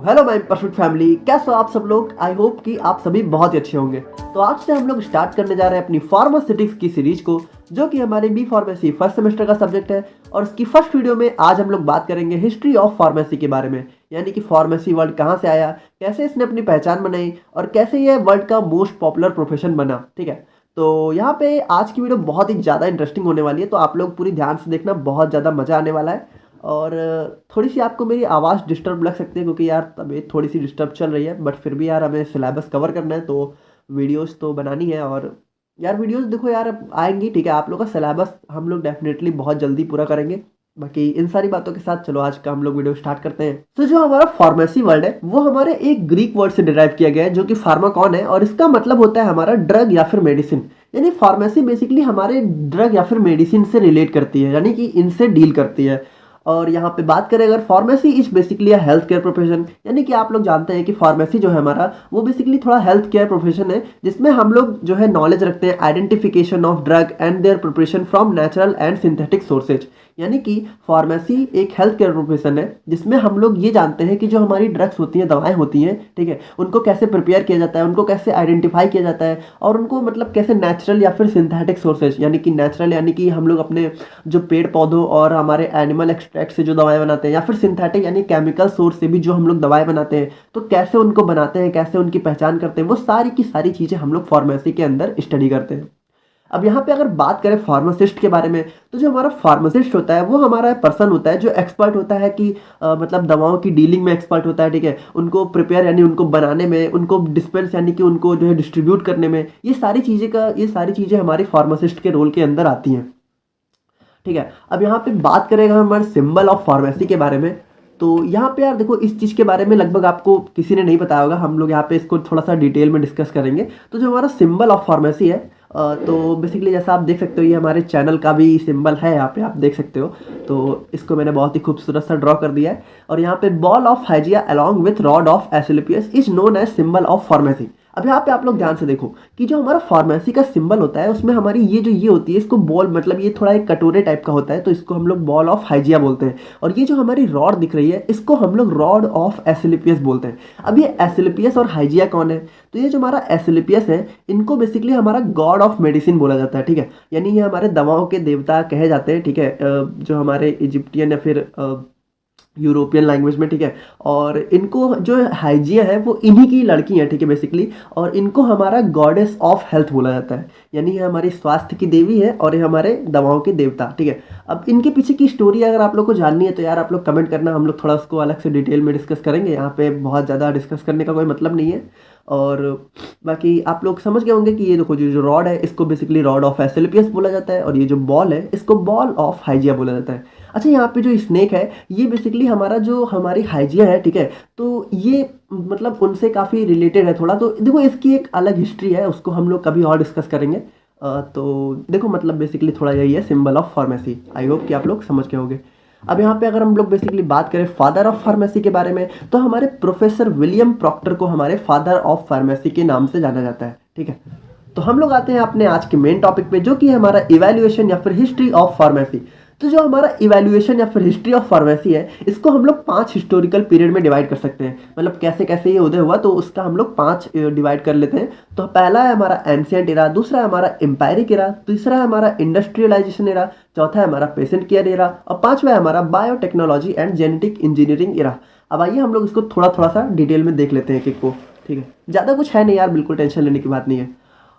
Hello my perfect family, कैसे हो आप सब लोग। आई होप कि आप सभी बहुत ही अच्छे होंगे। तो आज से हम लोग स्टार्ट करने जा रहे हैं अपनी फार्मास्यूटिक्स की सीरीज को, जो कि हमारे बी फार्मेसी फर्स्ट सेमेस्टर का सब्जेक्ट है। और इसकी फर्स्ट वीडियो में आज हम लोग बात करेंगे हिस्ट्री ऑफ फार्मेसी के बारे में, यानी कि फार्मेसी वर्ड कहाँ से आया, कैसे इसने अपनी पहचान बनाई और कैसे यह वर्ल्ड का मोस्ट पॉपुलर प्रोफेशन बना। ठीक है, तो यहाँ पे आज की वीडियो बहुत ही ज़्यादा इंटरेस्टिंग होने वाली है, तो आप लोग पूरी ध्यान से देखना, बहुत ज़्यादा मज़ा आने वाला है। और थोड़ी सी आपको मेरी आवाज़ डिस्टर्ब लग सकती है, क्योंकि यार तबीयत थोड़ी सी डिस्टर्ब चल रही है, बट फिर भी यार हमें सिलेबस कवर करना है, तो वीडियोस तो बनानी है। और यार वीडियोस देखो यार अब आएंगी, ठीक है, आप लोग का सिलेबस हम लोग डेफिनेटली बहुत जल्दी पूरा करेंगे। बाकी इन सारी बातों के साथ चलो आज का हम लोग वीडियो स्टार्ट करते हैं। तो जो हमारा फार्मेसी वर्ड है वो हमारे एक ग्रीक वर्ड से डिराइव किया गया है, जो कि फार्माकॉन है, और इसका मतलब होता है हमारा ड्रग या फिर मेडिसिन। यानी फार्मेसी बेसिकली हमारे ड्रग या फिर मेडिसिन से रिलेट करती है, यानी कि इनसे डील करती है। और यहाँ पे बात करें अगर, pharmacy is basically a health care profession, यानी कि आप लोग जानते हैं कि फार्मेसी जो है हमारा वो बेसिकली थोड़ा हेल्थ केयर प्रोफेशन है, जिसमें हम लोग जो है नॉलेज रखते हैं identification of drug and there preparation from natural and synthetic sources. यानी कि फार्मेसी एक हेल्थ केयर प्रोफेशन है जिसमें हम लोग ये जानते हैं कि जो हमारी ड्रग्स होती हैं, दवाएं होती हैं, ठीक है, उनको कैसे प्रिपेयर किया जाता है, उनको कैसे आइडेंटिफाई किया जाता है, और उनको मतलब कैसे नेचुरल या फिर सिंथेटिक सोर्सेज, यानी कि नेचुरल यानी कि हम लोग अपने जो पेड़ पौधों और हमारे एनिमल एक्सट्रैक्ट से जो दवाएं बनाते हैं, या फिर सिंथेटिक यानी केमिकल सोर्स से भी जो हम लोग दवाएं बनाते हैं, तो कैसे उनको बनाते हैं, कैसे उनकी पहचान करते हैं, वो सारी की सारी चीज़ें हम लोग फार्मेसी के अंदर स्टडी करते हैं। अब यहाँ पे अगर बात करें फार्मासिस्ट के बारे में, तो जो हमारा फार्मासिस्ट होता है वो हमारा पर्सन होता है जो एक्सपर्ट होता है कि मतलब दवाओं की डीलिंग में एक्सपर्ट होता है, ठीक है, उनको प्रिपेयर यानी उनको बनाने में, उनको डिस्पेंस यानी कि उनको जो है डिस्ट्रीब्यूट करने में, ये सारी चीज़ें हमारी फार्मासिस्ट के रोल के अंदर आती हैं। ठीक है, अब यहाँ पे बात करेगा हमारे सिंबल ऑफ फार्मेसी के बारे में। तो यहाँ पे यार देखो, इस चीज़ के बारे में लगभग आपको किसी ने नहीं बताया होगा, हम लोग यहाँ पे इसको थोड़ा सा डिटेल में डिस्कस करेंगे। तो जो हमारा सिंबल ऑफ फार्मेसी है, तो बेसिकली जैसा आप देख सकते हो, ये हमारे चैनल का भी सिंबल है, यहाँ पे आप देख सकते हो। तो इसको मैंने बहुत ही खूबसूरत सा ड्रॉ कर दिया है। और यहाँ पे bowl of Hygieia along with rod of Asclepius is known as symbol of pharmacy. अब यहाँ पे आप लोग ध्यान से देखो कि जो हमारा फार्मेसी का सिंबल होता है, उसमें हमारी ये होती है, इसको बॉल मतलब ये थोड़ा एक कटोरे टाइप का होता है, तो इसको हम लोग बॉल ऑफ हाइजिया बोलते हैं। और ये जो हमारी रॉड दिख रही है, इसको हम लोग रॉड ऑफ एसिलिपियस बोलते हैं। अब ये एसिलिपियस और हाइजिया कौन है? तो ये जो हमारा एसिलिपियस है, इनको बेसिकली हमारा गॉड ऑफ मेडिसिन बोला जाता है, ठीक है, यानी ये हमारे दवाओं के देवता कहे जाते हैं, ठीक है, जो हमारे इजिप्टियन या फिर यूरोपियन लैंग्वेज में, ठीक है। और इनको जो हाइजिया है वो इन्हीं की लड़की है, ठीक है, बेसिकली। और इनको हमारा गॉडेस ऑफ हेल्थ बोला जाता है, यानी ये हमारी स्वास्थ्य की देवी है और ये हमारे दवाओं के देवता, ठीक है। अब इनके पीछे की स्टोरी अगर आप लोग को जाननी है तो यार आप लोग कमेंट करना, हम लोग थोड़ा उसको अलग से डिटेल में डिस्कस करेंगे। यहाँ पे बहुत ज़्यादा डिस्कस करने का कोई मतलब नहीं है। और बाकी आप लोग समझ गए होंगे कि ये देखो, जो रॉड है इसको बेसिकली रॉड ऑफ एसिलिपियस बोला जाता है, और ये जो बॉल है इसको बॉल ऑफ हाइजिया बोला जाता है। अच्छा, यहाँ पे जो स्नेक है ये बेसिकली हमारा जो हमारी हाइजिया है, ठीक है, तो ये मतलब उनसे काफ़ी रिलेटेड है थोड़ा। तो देखो इसकी एक अलग हिस्ट्री है, उसको हम लोग कभी और डिस्कस करेंगे। तो देखो मतलब बेसिकली थोड़ा यही है symbol of pharmacy. I hope कि आप लोग समझ गए होंगे। अब यहाँ पे अगर हम लोग बेसिकली बात करें फादर ऑफ फार्मेसी के बारे में, तो हमारे प्रोफेसर विलियम प्रॉक्टर को हमारे फादर ऑफ फार्मेसी के नाम से जाना जाता है, ठीक है। तो हम लोग आते हैं अपने आज के मेन टॉपिक पे, जो कि है हमारा इवैल्यूएशन या फिर हिस्ट्री ऑफ फार्मेसी। तो जो हमारा इवैल्यूएशन या फिर हिस्ट्री ऑफ फार्मेसी है, इसको हम लोग 5 हिस्टोरिकल पीरियड में डिवाइड कर सकते हैं। मतलब कैसे कैसे ये उदय हुआ, तो उसका हम लोग 5 डिवाइड कर लेते हैं। तो पहला है हमारा एंशिएंट एरा, दूसरा है हमारा एम्पायरिक एरा, तीसरा है हमारा इंडस्ट्रियलाइजेशन एरा, चौथा है हमारा पेशेंट केयर एरा, और पांचवा है हमारा biotechnology and genetic engineering era. अब आइए हम लोग इसको थोड़ा थोड़ा सा डिटेल में देख लेते हैं एक एक को, ठीक है। ज़्यादा कुछ है नहीं यार, बिल्कुल टेंशन लेने की बात नहीं है।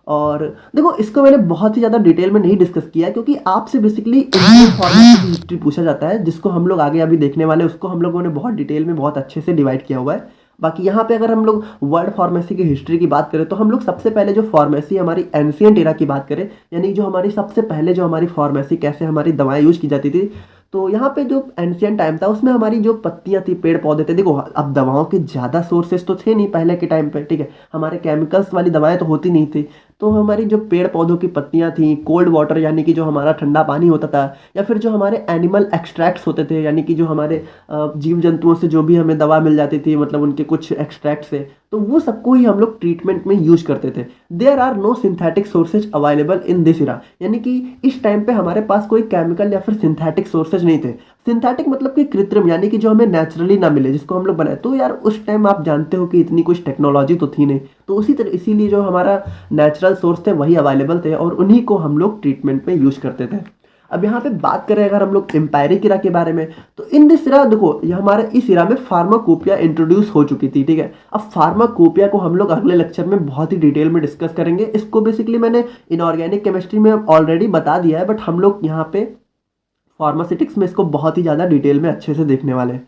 और देखो इसको मैंने बहुत ही ज़्यादा डिटेल में नहीं डिस्कस किया, क्योंकि आपसे बेसिकली इंडियन फार्मेसी की हिस्ट्री पूछा जाता है, जिसको हम लोग आगे अभी देखने वाले हैं, उसको हम लोगों ने बहुत डिटेल में बहुत अच्छे से डिवाइड किया हुआ है। बाकी यहाँ पे अगर हम लोग वर्ल्ड फार्मेसी की हिस्ट्री की बात करें, तो हम लोग सबसे पहले जो फार्मेसी हमारी एंशिएंट एरा की बात करें, यानी जो हमारी सबसे पहले जो हमारी फार्मेसी कैसे हमारी दवाएं यूज की जाती थी, तो यहाँ पे जो एंशिएंट टाइम था उसमें हमारी जो पत्तियाँ थी, पेड़ पौधे थे, देखो अब दवाओं के ज़्यादा सोर्सेज तो थे नहीं पहले के टाइम पे, ठीक है, हमारे केमिकल्स वाली दवाएं तो होती नहीं थी। तो हमारी जो पेड़ पौधों की पत्तियाँ थी, कोल्ड वाटर यानी कि जो हमारा ठंडा पानी होता था, या फिर जो हमारे एनिमल एक्सट्रैक्ट्स होते थे, यानी कि जो हमारे जीव जंतुओं से जो भी हमें दवा मिल जाती थी, मतलब उनके कुछ एक्सट्रैक्ट से, तो वो सबको ही हम लोग ट्रीटमेंट में यूज करते थे। There are no synthetic sources available in this era, यानी कि इस टाइम पे हमारे पास कोई केमिकल या फिर सिंथेटिक सोर्सेज नहीं थे। सिंथेटिक मतलब कि कृत्रिम, यानी कि जो हमें नेचुरली ना मिले, जिसको हम लोग बनाए। तो यार उस टाइम आप जानते हो कि इतनी कुछ टेक्नोलॉजी तो थी नहीं, तो उसी तरह इसीलिए जो हमारा नेचुरल सोर्स थे वही अवेलेबल थे और उन्हीं को हम लोग ट्रीटमेंट में यूज करते थे। अब यहाँ पे बात करें अगर हम लोग एम्पायरिक इरा के बारे में, तो इन दिस इरा देखो, ये हमारे इस इरा में फार्माकोपिया इंट्रोड्यूस हो चुकी थी, ठीक है। अब फार्माकोपिया को हम लोग अगले लेक्चर में बहुत ही डिटेल में डिस्कस करेंगे। इसको बेसिकली मैंने इनऑर्गेनिक केमिस्ट्री में ऑलरेडी बता दिया है, बट हम लोग यहाँ पे फार्मास्यूटिक्स में इसको बहुत ही ज़्यादा डिटेल में अच्छे से देखने वाले हैं।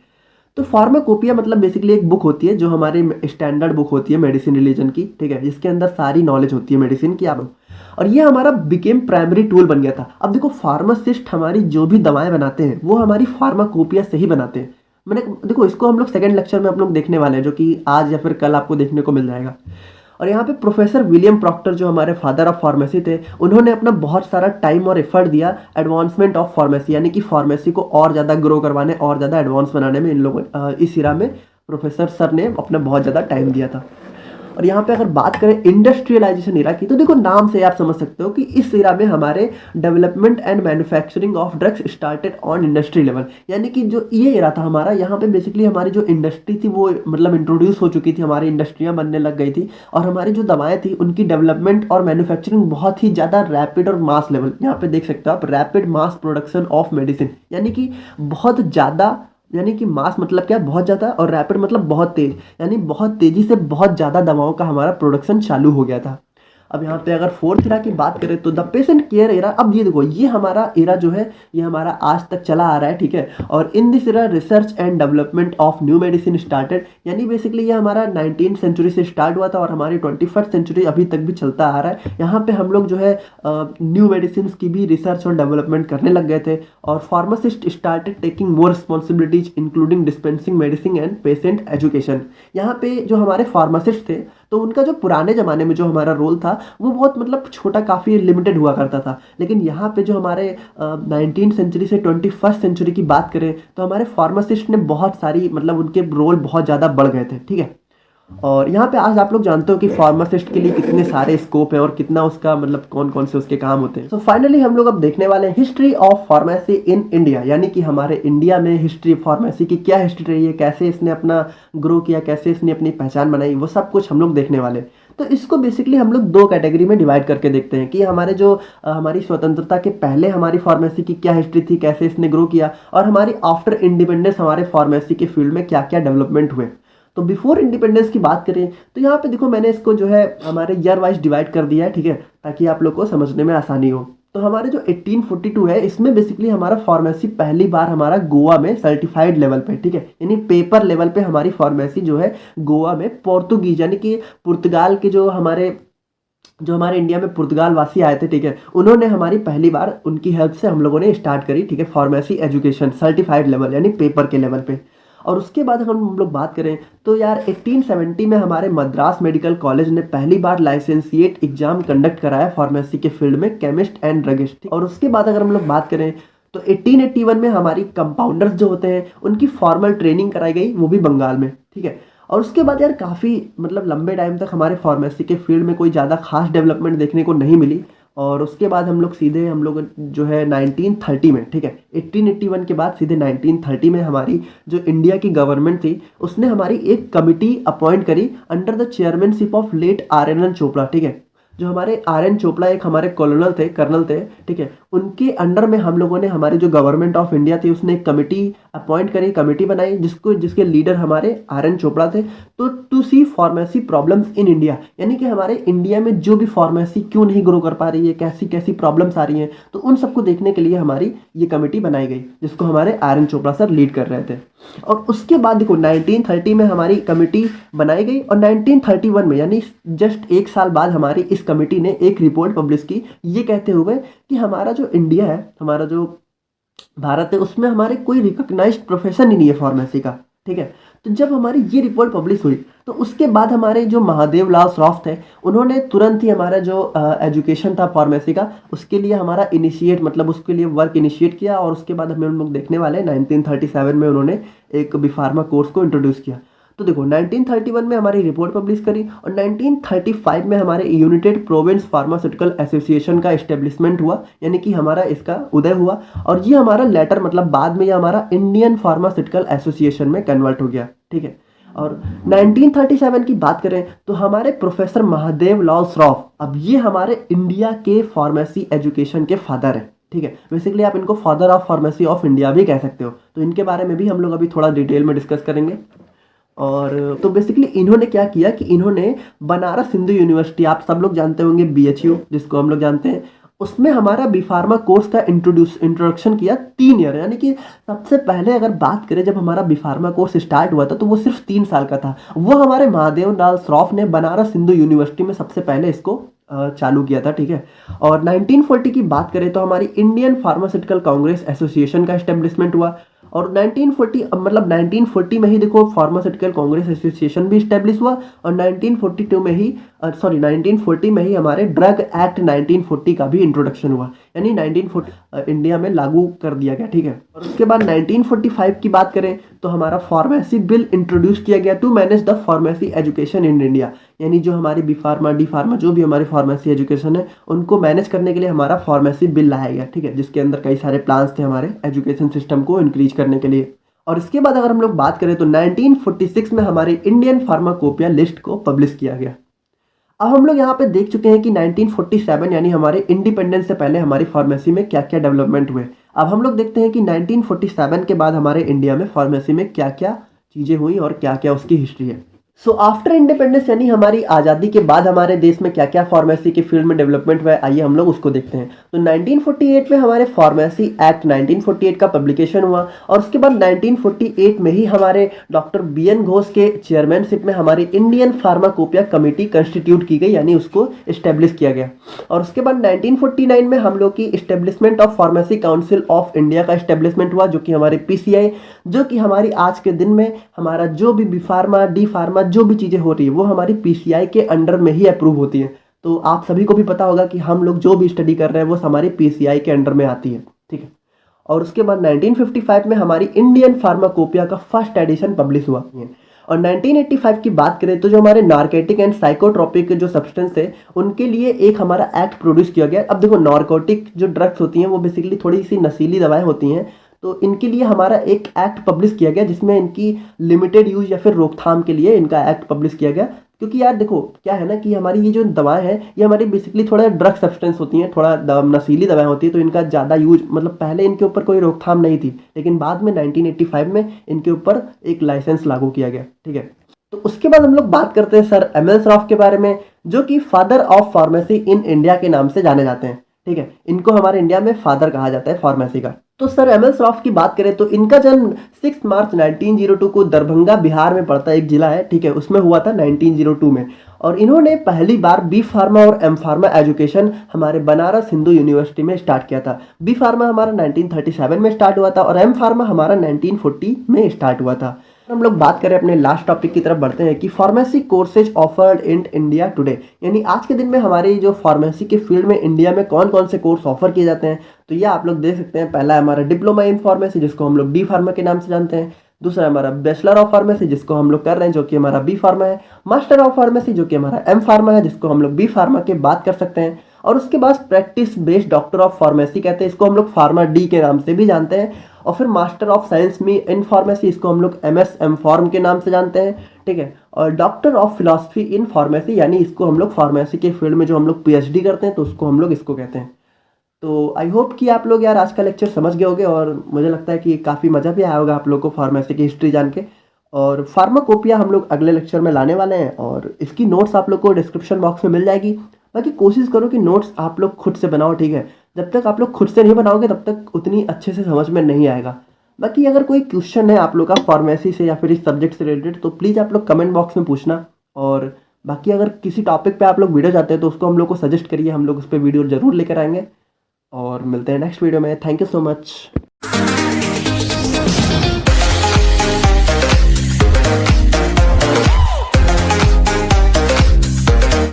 तो फार्माकोपिया मतलब बेसिकली एक बुक होती है जो हमारी स्टैंडर्ड बुक होती है मेडिसिन रिलीजन की, ठीक है, जिसके अंदर सारी नॉलेज होती है मेडिसिन की आप। और ये हमारा बिकेम प्राइमरी टूल बन गया था। अब देखो फार्मासिस्ट हमारी जो भी दवाएं बनाते हैं वो हमारी फार्माकोपिया से ही बनाते हैं। मैंने देखो इसको हम लोग सेकंड लेक्चर में हम लोग देखने वाले हैं, जो कि आज या फिर कल आपको देखने को मिल जाएगा। और यहाँ पे प्रोफेसर विलियम प्रॉक्टर जो हमारे फादर ऑफ फार्मेसी थे, उन्होंने अपना बहुत सारा टाइम और एफर्ट दिया एडवांसमेंट ऑफ फार्मेसी, यानी कि फार्मेसी को और ज़्यादा ग्रो करवाने और ज़्यादा एडवांस बनाने में इन लोगों इस इरा में प्रोफेसर सर ने अपना बहुत ज़्यादा टाइम दिया था। और यहाँ पे अगर बात करें इंडस्ट्रियलाइजेशन इरा की, तो देखो नाम से आप समझ सकते हो कि इस इरा में हमारे development and manufacturing of drugs started on industry level, यानी कि जो ये इरा था हमारा, यहाँ पे बेसिकली हमारी जो इंडस्ट्री थी वो मतलब इंट्रोड्यूस हो चुकी थी, हमारी इंडस्ट्रियाँ बनने लग गई थी और हमारी जो दवाएं थी उनकी डेवलपमेंट और मैन्युफैक्चरिंग बहुत ही ज़्यादा रैपिड और मास लेवल, यहाँ पे देख सकते हो आप, rapid mass production of medicine, यानी कि बहुत ज़्यादा, यानी कि मास मतलब क्या, बहुत ज़्यादा, और रैपिड मतलब बहुत तेज, यानी बहुत तेज़ी से बहुत ज़्यादा दवाओं का हमारा प्रोडक्शन चालू हो गया था। अब यहाँ पे अगर फोर्थ इरा की बात करें तो द पेशेंट केयर इरा। अब ये देखो ये हमारा इरा जो है ये हमारा आज तक चला आ रहा है, ठीक है। और इन this Ira research and development of new medicine started, यानी बेसिकली ये हमारा 19th सेंचुरी से स्टार्ट हुआ था और हमारी 21st सेंचुरी अभी तक भी चलता आ रहा है। यहाँ पे हम लोग जो है न्यू मेडिसिन की भी रिसर्च और डेवलपमेंट करने लग गए थे और pharmacist started taking more responsibilities including dispensing medicine and patient education. यहाँ पे जो हमारे फार्मासिस्ट थे तो उनका जो पुराने ज़माने में जो हमारा रोल था वो बहुत मतलब छोटा, काफ़ी लिमिटेड हुआ करता था। लेकिन यहाँ पे जो हमारे 19th सेंचुरी से 21st सेंचुरी की बात करें तो हमारे फार्मासिस्ट ने बहुत सारी मतलब उनके रोल बहुत ज़्यादा बढ़ गए थे, ठीक है। और यहाँ पे आज आप लोग जानते हो कि फार्मासिस्ट के लिए कितने सारे स्कोप है और कितना उसका मतलब कौन कौन से उसके काम होते हैं। सो फाइनली हम लोग अब देखने वाले हैं history of pharmacy in India, यानी कि हमारे इंडिया में हिस्ट्री फार्मेसी की क्या हिस्ट्री रही है, कैसे इसने अपना ग्रो किया, कैसे इसने अपनी पहचान बनाई, वो सब कुछ हम लोग देखने वाले। तो इसको बेसिकली हम लोग दो कैटेगरी में डिवाइड करके देखते हैं कि हमारे जो हमारी स्वतंत्रता के पहले हमारी फार्मेसी की क्या हिस्ट्री थी, कैसे इसने ग्रो किया, और हमारी आफ्टर इंडिपेंडेंस हमारे फार्मेसी के फील्ड में क्या क्या डेवलपमेंट हुए। तो बिफोर इंडिपेंडेंस की बात करें तो यहाँ पे देखो मैंने इसको जो है हमारे ईयर वाइज डिवाइड कर दिया है, ठीक है, ताकि आप लोग को समझने में आसानी हो। तो हमारे जो 1842 है इसमें बेसिकली हमारा फार्मेसी पहली बार हमारा गोवा में सर्टिफाइड लेवल पे, ठीक है, यानी पेपर लेवल पे हमारी फार्मेसी जो है गोवा में पोर्तुगीज, यानी कि पुर्तगाल के जो हमारे इंडिया में पुर्तगाल वासी आए थे, ठीक है, उन्होंने हमारी पहली बार उनकी हेल्प से हम लोगों ने स्टार्ट करी, ठीक है, फार्मेसी एजुकेशन सर्टिफाइड लेवल यानी पेपर के लेवल पे। और उसके बाद हम लोग बात करें तो यार 1870 में हमारे मद्रास मेडिकल कॉलेज ने पहली बार लाइसेंसिएट एग्जाम कंडक्ट कराया फार्मेसी के फील्ड में, केमिस्ट एंड ड्रगिस्ट। और उसके बाद अगर हम लोग बात करें तो 1881 में हमारी कंपाउंडर्स जो होते हैं उनकी फॉर्मल ट्रेनिंग कराई गई, वो भी बंगाल में, ठीक है। और उसके बाद यार काफ़ी मतलब लंबे टाइम तक हमारे फार्मेसी के फील्ड में कोई ज़्यादा खास डेवलपमेंट देखने को नहीं मिली। और उसके बाद हम लोग जो है 1930 में, ठीक है, 1881 के बाद सीधे 1930 में हमारी जो इंडिया की गवर्नमेंट थी उसने हमारी एक कमिटी अपॉइंट करी under the chairmanship of late RNN Chopra, ठीक है। जो हमारे RN चोपड़ा एक हमारे कर्नल थे, ठीक है, उनके अंडर में हम लोगों ने हमारी जो गवर्नमेंट ऑफ इंडिया थी उसने एक कमेटी अपॉइंट करी, कमेटी बनाई जिसके लीडर हमारे RN चोपड़ा थे। तो to see pharmacy problems in India, यानी कि हमारे इंडिया में जो भी फार्मेसी क्यों नहीं ग्रो कर पा रही है, कैसी कैसी प्रॉब्लम्स आ रही हैं, तो उन सबको देखने के लिए हमारी ये कमेटी बनाई गई जिसको हमारे RN चोपड़ा सर लीड कर रहे थे। और उसके बाद देखो 1930 में हमारी कमेटी बनाई गई और 1931 में यानी जस्ट एक साल बाद हमारी इस कमेटी ने एक रिपोर्ट पब्लिश की, ये कहते हुए कि हमारा जो इंडिया है, हमारा जो भारत है, उसमें हमारे कोई रिकॉग्नाइज्ड प्रोफेशन ही नहीं है फार्मेसी का, ठीक है। तो जब हमारी ये रिपोर्ट पब्लिश हुई तो उसके बाद हमारे जो महादेव लाल श्रॉफ थे उन्होंने तुरंत ही हमारा जो एजुकेशन था फार्मेसी का उसके लिए हमारा उसके लिए वर्क इनिशिएट किया। और उसके बाद हम लोग देखने वाले 1937 में उन्होंने एक बिफार्मा कोर्स को इंट्रोड्यूस किया। तो देखो 1931 में हमारी रिपोर्ट पब्लिश करी और 1935 में हमारे यूनाइटेड प्रोविंस फार्मास्यूटिकल एसोसिएशन का इस्टेब्लिशमेंट हुआ, यानी कि हमारा इसका उदय हुआ। और ये हमारा लेटर मतलब बाद में ये हमारा इंडियन फार्मास्यूटिकल एसोसिएशन में कन्वर्ट हो गया, ठीक है। और 1937 की बात करें तो हमारे प्रोफेसर महादेव लाल श्रॉफ, अब ये हमारे इंडिया के फार्मेसी एजुकेशन के फादर हैं, ठीक है। बेसिकली आप इनको father of pharmacy of India भी कह सकते हो, तो इनके बारे में भी हम लोग अभी थोड़ा डिटेल में डिस्कस करेंगे। और तो बेसिकली इन्होंने क्या किया कि इन्होंने बनारस हिंदू यूनिवर्सिटी, आप सब लोग जानते होंगे BHU जिसको हम लोग जानते हैं, उसमें हमारा बी फार्मा कोर्स का इंट्रोडक्शन किया 3 ईयर, यानी कि सबसे पहले अगर बात करें जब हमारा बी फार्मा कोर्स स्टार्ट हुआ था तो वो सिर्फ 3 साल का था। वो हमारे महादेव लाल श्रॉफ ने बनारस हिंदू यूनिवर्सिटी में सबसे पहले इसको चालू किया था, ठीक है। और 1940 की बात करें तो हमारी इंडियन फार्मास्यूटिकल कांग्रेस एसोसिएशन का एस्टेब्लिशमेंट हुआ। और 1940 मतलब 1940 में ही देखो फार्मास्यूटिकल कांग्रेस एसोसिएशन भी स्टैब्लिश हुआ। और 1942 में ही 1940 में ही हमारे ड्रग एक्ट 1940 का भी इंट्रोडक्शन हुआ, यानी 1940 इंडिया में लागू कर दिया गया, ठीक है। और उसके बाद 1945 की बात करें तो हमारा फार्मेसी बिल इंट्रोड्यूस किया गया to manage the pharmacy education in India, यानी जो हमारी बी फार्मा डी फार्मा जो भी हमारी फार्मेसी एजुकेशन है उनको मैनेज करने के लिए हमारा फार्मेसी बिल लाया गया, ठीक है, जिसके अंदर कई सारे प्लान्स थे हमारे एजुकेशन सिस्टम को इंक्रीज करने के लिए। और इसके बाद अगर हम लोग बात करें तो 1946 में हमारी इंडियन फार्माकोपिया लिस्ट को पब्लिश किया गया। अब हम लोग यहाँ पे देख चुके हैं कि 1947 यानी हमारे इंडिपेंडेंस से पहले हमारी फार्मेसी में क्या क्या डेवलपमेंट हुए। अब हम लोग देखते हैं कि 1947 के बाद हमारे इंडिया में फार्मेसी में क्या क्या चीज़ें हुई और क्या क्या उसकी हिस्ट्री है। सो आफ्टर इंडिपेंडेंस यानी हमारी आज़ादी के बाद हमारे देश में क्या क्या फार्मेसी के फील्ड में डेवलपमेंट हुआ है, आइए हम लोग उसको देखते हैं। तो 1948 में हमारे फार्मेसी एक्ट 1948 का पब्लिकेशन हुआ। और उसके बाद 1948 में ही हमारे डॉक्टर BN घोष के चेयरमैनशिप में हमारी इंडियन फार्माकोपिया कमेटी कंस्टिट्यूट की गई, यानी उसको इस्टेब्लिश किया गया। और उसके बाद 1949 में हम लोग की establishment of pharmacy council of India का इस्टेब्लिशमेंट हुआ, जो कि हमारे PCI, जो कि हमारी आज के दिन में हमारा जो भी बी फार्मा डी फार्मा जो भी चीज़ें हो रही है वो हमारी PCI के अंडर में ही अप्रूव होती है। तो आप सभी को भी पता होगा कि हम लोग जो भी स्टडी कर रहे हैं वो हमारी PCI के अंडर में आती है, ठीक है। और उसके बाद 1955 में हमारी इंडियन फार्माकोपिया का फर्स्ट एडिशन पब्लिश हुआ। और 1985 की बात करें तो जो हमारे नार्कोटिक एंड साइकोट्रोपिक जो सब्सटेंस है उनके लिए एक हमारा एक्ट प्रोड्यूस किया गया। अब देखो नार्कोटिक जो ड्रग्स होती हैं वो बेसिकली थोड़ी सी नशीली दवाएं होती हैं, तो इनके लिए हमारा एक एक्ट पब्लिश किया गया जिसमें इनकी लिमिटेड यूज या फिर रोकथाम के लिए इनका एक्ट पब्लिश किया गया। क्योंकि यार देखो क्या है ना कि हमारी ये जो दवाएं हैं ये हमारी बेसिकली थोड़ा ड्रग सब्सटेंस होती हैं, थोड़ा नशीली दवाएं होती है, तो इनका ज़्यादा यूज मतलब पहले इनके ऊपर कोई रोकथाम नहीं थी, लेकिन बाद में 1985 में इनके ऊपर एक लाइसेंस लागू किया गया, ठीक है। तो उसके बाद हम लोग बात करते हैं सर ML श्रॉफ के बारे में, जो कि father of pharmacy in India के नाम से जाने जाते हैं, ठीक है। इनको हमारे इंडिया में फादर कहा जाता है फार्मेसी का। तो सर ML श्रॉफ की बात करें तो इनका जन्म 6 मार्च 1902 को दरभंगा बिहार में पड़ता है, एक जिला है, ठीक है, उसमें हुआ था 1902 में। और इन्होंने पहली बार बी फार्मा और एम फार्मा एजुकेशन हमारे बनारस हिंदू यूनिवर्सिटी में स्टार्ट किया था। बी फार्मा हमारा 1937 में स्टार्ट हुआ था और एम फार्मा हमारा 1940 में स्टार्ट हुआ था। हम लोग बात करें अपने लास्ट टॉपिक की तरफ बढ़ते हैं कि pharmacy courses offered in India today, यानी आज के दिन में हमारी जो फार्मेसी के फील्ड में इंडिया में कौन कौन से कोर्स ऑफर किए जाते हैं। तो ये आप लोग देख सकते हैं, पहला है हमारा डिप्लोमा इन फार्मेसी जिसको हम लोग डी फार्मा के नाम से जानते हैं। दूसरा हमारा बैचलर ऑफ फार्मेसी जिसको हम लोग कर रहे हैं जो कि हमारा बी फार्मा है। मास्टर ऑफ फार्मेसी जो कि हमारा एम फार्मा है जिसको हम लोग बी फार्मा के बात कर सकते हैं। और उसके बाद practice based doctor of pharmacy कहते हैं, इसको हम लोग फार्मा डी के नाम से भी जानते हैं। और फिर मास्टर ऑफ साइंस में इन फार्मेसी, इसको हम लोग MS एम फार्म के नाम से जानते हैं, ठीक है। और doctor of philosophy in pharmacy, यानी इसको हम लोग फार्मेसी के फील्ड में जो हम लोग PhD करते हैं तो उसको हम लोग इसको कहते हैं। तो आई होप कि आप लोग यार आज का लेक्चर समझ गए होंगे और मुझे लगता है कि काफ़ी मज़ा भी आया होगा आप लोग को फार्मेसी की हिस्ट्री जान के। और फार्माकोपिया हम लोग अगले लेक्चर में लाने वाले हैं और इसकी नोट्स आप लोग को डिस्क्रिप्शन बॉक्स में मिल जाएगी। बाकी कोशिश करो कि नोट्स आप लोग खुद से बनाओ, ठीक है। जब तक आप लोग खुद से नहीं बनाओगे तब तक उतनी अच्छे से समझ में नहीं आएगा। बाकी अगर कोई क्वेश्चन है आप लोग का फार्मेसी से या फिर इस सब्जेक्ट से रिलेटेड तो प्लीज़ आप लोग कमेंट बॉक्स में पूछना। और बाकी अगर किसी टॉपिक पे आप लोग वीडियो चाहते हैं तो उसको हम लोग को सजेस्ट करिए, हम लोग उस पर वीडियो ज़रूर लेकर आएंगे। और मिलते हैं नेक्स्ट वीडियो में। Thank you so much.